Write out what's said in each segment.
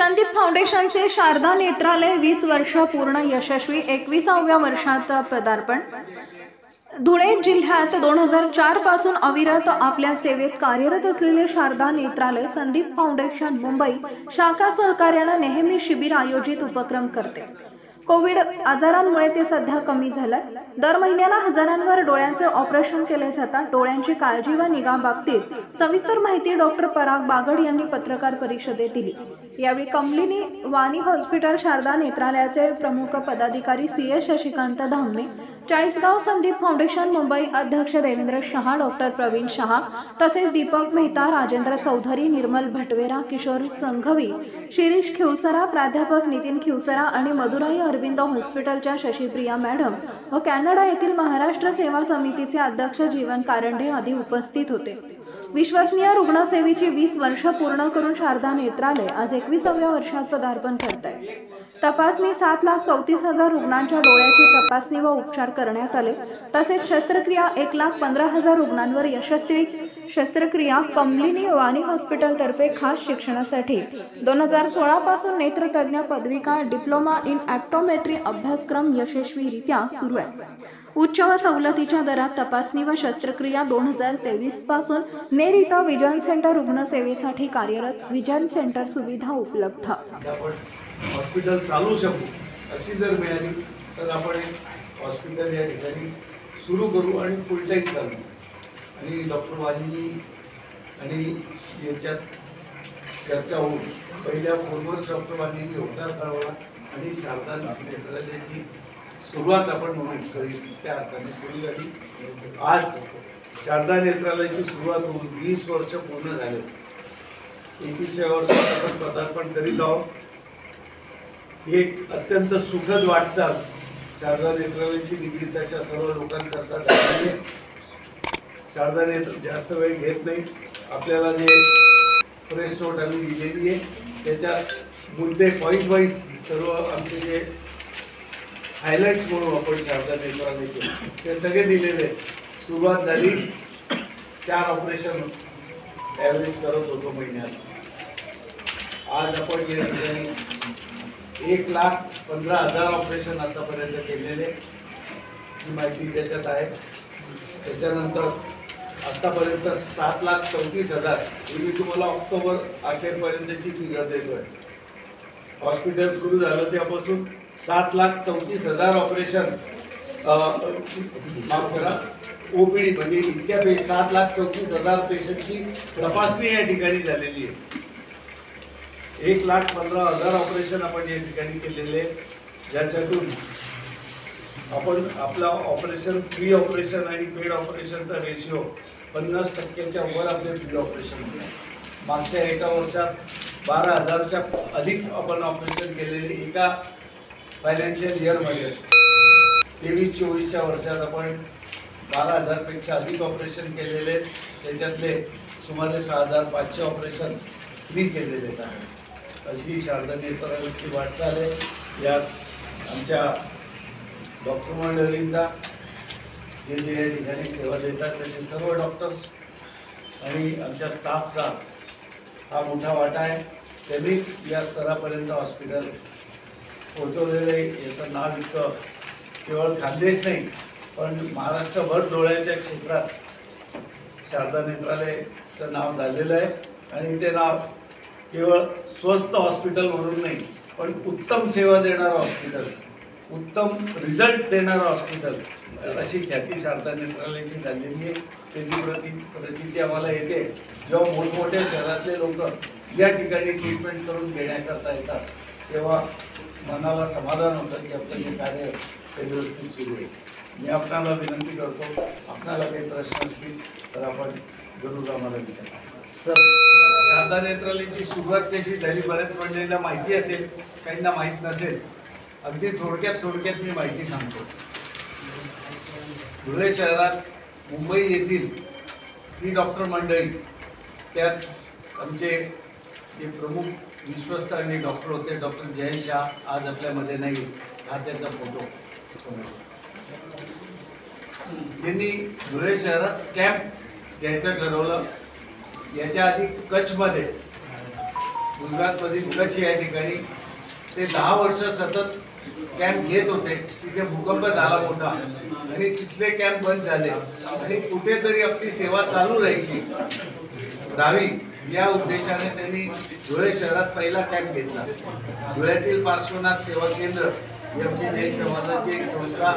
संदीप फाउंडेशनचे शारदा नेत्रालय 20 वर्ष पूर्ण यशस्वी 21व्या वर्षात पदार्पण। धुळे जिल्ह्यात 2004 पासून अविरत आपल्या सेवेत कार्यरत असलेले शारदा नेत्रालय संदीप फाउंडेशन मुंबई शाखा सहकार्याने नेहमी शिबिर आयोजित उपक्रम करते। कोविड आजारांमुळे ते सध्या कमी झाले। दर महिन्याला हजारांवर डोळ्यांचे ऑपरेशन केले जातात। डोळ्यांची काळजी व निगा बाबतीत सविस्तर माहिती डॉक्टर पराग बागड यांनी पत्रकार परिषदेत दिली। यावेळी कमलिनी वाणी हॉस्पिटल शारदा नेत्रालयाचे प्रमुख पदाधिकारी CS शशिकांत धामणे, चाळीसगाव संदीप फाउंडेशन मुंबई अध्यक्ष देवेंद्र शहा, डॉक्टर प्रवीण शहा तसेच दीपक मेहता, राजेंद्र चौधरी, निर्मल भटवेरा, किशोर संघवी, शिरीष खिवसरा, प्राध्यापक नितीन खिवसरा आणि मदुराई अरविंद हॉस्पिटलच्या शशिप्रिया मॅडम व कॅनडा येथील महाराष्ट्र सेवा समितीचे अध्यक्ष जीवन कारंडे आदी उपस्थित होते। विश्वसनीय रुग्णसेवेची 20 वर्ष पूर्ण करून शारदा नेत्रालय आज 21व्या वर्षात पदार्पण करत आहे। तपासणी 7,34,000 रुग्णांच्या डोळ्याची तपासणी व उपचार करण्यात आले। तसेच शस्त्रक्रिया 1,15,000 रुग्णांवर यशस्वी शस्त्रक्रिया कमलिनी वाणी हॉस्पिटल तर्फे खास शिक्षणासाठी 2016 पासून नेत्रतज्ञ पदविका डिप्लोमा इन ऑप्टोमेट्री अभ्यासक्रम यशस्वीरित्या सुरू आहे। उच्च व सवलतीच्या दरात तपासणी व शस्त्रक्रिया 2023 पासून नेर इथं विजन सेंटर रुग्णसेवेसाठी कार्यरत। विजन सेंटर सुविधा उपलब्ध। हॉस्पिटल चालू शकू अशी जर मिळाली तर आपण हॉस्पिटल या ठिकाणी सुरू करू आणि फुल टाईम चालू। आणि डॉक्टर वाणी आणि यांच्यात चर्चा होऊन पहिल्या फोनवर डॉक्टर वाणींनी होकार करावा आणि शारदा नेत्रालयाची सुरुवात आपण म्हणून करी त्या अर्थाने सुरू झाली। आज शारदा नेत्रालयाची सुरुवात होऊन 20 वर्ष पूर्ण झाले। 21व्या वर्षात आपण पदार्पण करीत आहोत। एक अत्यंत सुखद वाटचाल शारदा नेत्रालयाची निगडीत अशा सर्व लोकांकरता झाली आहे। शारदा नेत्र जास्त वेळ घेत नाही। आपल्याला जे प्रेस नोट आम्ही दिलेली आहे त्याच्यात मुद्दे पॉईंट वाईज सर्व आमचे जे हायलाइट्स म्हणून आपण शारदा नेत्रालयाचे ते सगळे दिलेले। सुरुवात झाली 4 ऑपरेशन ॲव्हरेज करत होतो महिन्यात। आज आपण या ठिकाणी 1,15,000 ऑपरेशन आतापर्यंत केलेले ही माहिती त्याच्यात आहे। त्याच्यानंतर आतापर्यंत 7,34,000 ही मी तुम्हाला ऑक्टोबर अखेरपर्यंतची फिगर देतोय। हॉस्पिटल सुरू झालं त्यापासून 7,34,000 ऑपरेशन माफ करा OPD म्हणजे इतक्या 7,34,000 पेशंटची तपासणी या ठिकाणी झालेली आहे। 1,15,000 ऑपरेशन आपण या ठिकाणी केलेले, ज्याच्यातून आपण आपला ऑपरेशन फ्री ऑपरेशन आणि पेड ऑपरेशनचा रेशिओ 50%च्या वर आपले फ्री ऑपरेशन होते। मागच्या एका वर्षात 12,000च्या अधिक आपण ऑपरेशन केलेले एका फायनान्शियल इयरमध्ये। 23-24च्या वर्षात आपण 12,000 पेक्षा अधिक ऑपरेशन केलेले, त्याच्यातले सुमारे 6,500 ऑपरेशन फ्री केलेले आहेत। अशी शारदा नेत्रालयाची वाटचाल आहे। यात आमच्या डॉक्टर मंडळींचा जे जे या ठिकाणी सेवा देतात तसे सर्व डॉक्टर्स आणि आमच्या स्टाफचा हा मोठा वाटा आहे। त्यांनीच या स्तरापर्यंत हॉस्पिटल पोहोचवलेलं आहे। याचं नाव इतकं केवळ खानदेश नाही पण महाराष्ट्रभर डोळ्याच्या क्षेत्रात शारदा नेत्रालयाचं नाव झालेलं आहे। आणि ते नाव केवळ स्वस्त हॉस्पिटल म्हणून नाही पण उत्तम सेवा देणारं हॉस्पिटल, उत्तम रिझल्ट देणारं हॉस्पिटल अशी ख्याती शारदा नेत्रालयाची झालेली आहे। त्याची प्रचिती आम्हाला येते जेव्हा मोठमोठ्या शहरातले लोक या ठिकाणी ट्रीटमेंट करून घेण्याकरता येतात तेव्हा मनाला समाधान होतं की आपलं जे कार्य ते व्यवस्थित सुरू आहे। मी आपणाला विनंती करतो, आपणाला काही प्रश्न असतील तर आपण जरूर आम्हाला विचारा। सर, शारदा नेत्रालयाची सुरुवात कशी झाली बऱ्याच मंडळींना माहिती असेल, काहींना माहीत नसेल। अगदी थोडक्यात मी माहिती सांगतो। धुळे शहरात मुंबई येथील ही डॉक्टर मंडळी, त्यात आमचे जे प्रमुख विश्वस्त आणि डॉक्टर होते डॉक्टर जय शाह आज आपल्यामध्ये नाही, हा त्याचा फोटो। त्यांनी धुळे शहरात कॅम्प घ्यायचं ठरवलं। याच्या आधी कच्छमध्ये गुजरातमधील कच्छ या ठिकाणी ते 10 वर्ष सतत कॅम्प घेत होते. तिथे भूकंप झाला मोठा आणि तिथले कॅम्प बंद झाले आणि कुठेतरी आपली सेवा चालू राहावी या उद्देशाने त्यांनी धुळे शहरात पहिला कॅम्प घेतला. धुळ्यातील पार्श्वनाथ सेवा केंद्र ही आमची जैन समाजाची एक संस्था,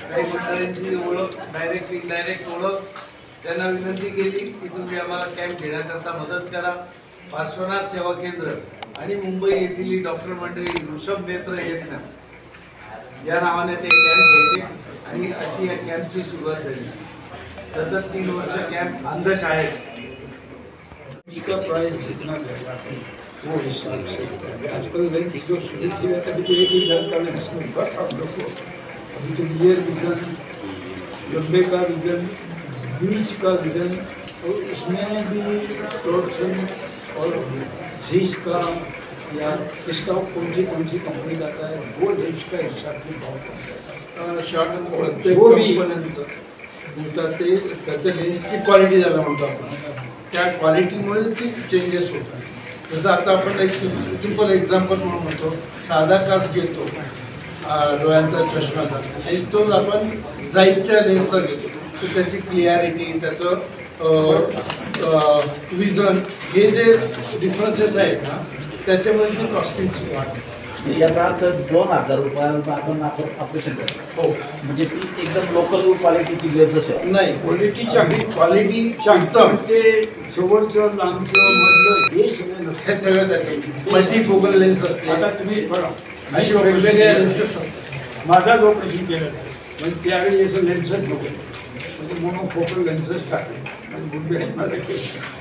काही मंडळींची ओळख, डायरेक्ट इनडायरेक्ट ओळख, त्यांना विनंती केली की तुम्ही आम्हाला कॅम्प घेण्याकरता मदत करा. पार्श्वनाथ सेवा केंद्र आणि मुंबई येथील डॉक्टर मंडळी ऋषभ नेत्र यज्ञ या नावाने ते कॅम्प घ्यायचे आणि अशी या कॅम्पची सुरुवात झाली. सतत 3 वर्ष कॅम्प अंधशाळेत. इसका प्राइस जितना रहेगा वो हिसाब से आजकल लेंस जो सुजुकी है कभी तो एक ही लेंस का लेंस मिलता है आप लोग को. अभी तो नियर विजन, लंबे का विजन, बीच का विजन और उसमें भी प्रोडक्शन और जीस का या इसका कौन सी कंपनी का आता है वो लेंस का हिसाब से बहुत शॉर्ट प्रत्येक कंपन्यांचं तुमचं ते त्याच्या लेन्सची क्वालिटी झाला म्हणतो आपण. त्या क्वालिटीमुळे ती चेंजेस होतात. जसं आता आपण एक सिंपल एक्झाम्पल म्हणून म्हणतो, साधा काच घेतो डोळ्यांचा चष्माचा आणि तो आपण जाईसच्या लेन्सचा घेतो, तर त्याची क्लिअरिटी, त्याचं विजन, हे जे डिफरन्सेस आहेत ना त्याच्यामुळे ती कॉस्टिंग्स वाढते. याचा अर्थ 2000 रुपयाला आपण ऑपरेशन करतो. हो, म्हणजे ती एकदम लोकल क्वालिटीची लेन्स असेल. नाही क्वालिटी चांगली, क्वालिटी उत्तम. ते जवळचं लांबचं मधलं हे सगळं नसतं. हे सगळं त्याच्यामध्ये मल्टीफोकल लेन्स असते. आता तुम्ही बघा, अशी वेगवेगळ्या लेन्सेस असतात. माझाच ऑपरेशन केलं म्हणजे त्यावेळी असं लेन्सच नव्हतं, म्हणजे मोनोफोकल लेन्सेस टाकले म्हणजे गुड्डे माझं केलं.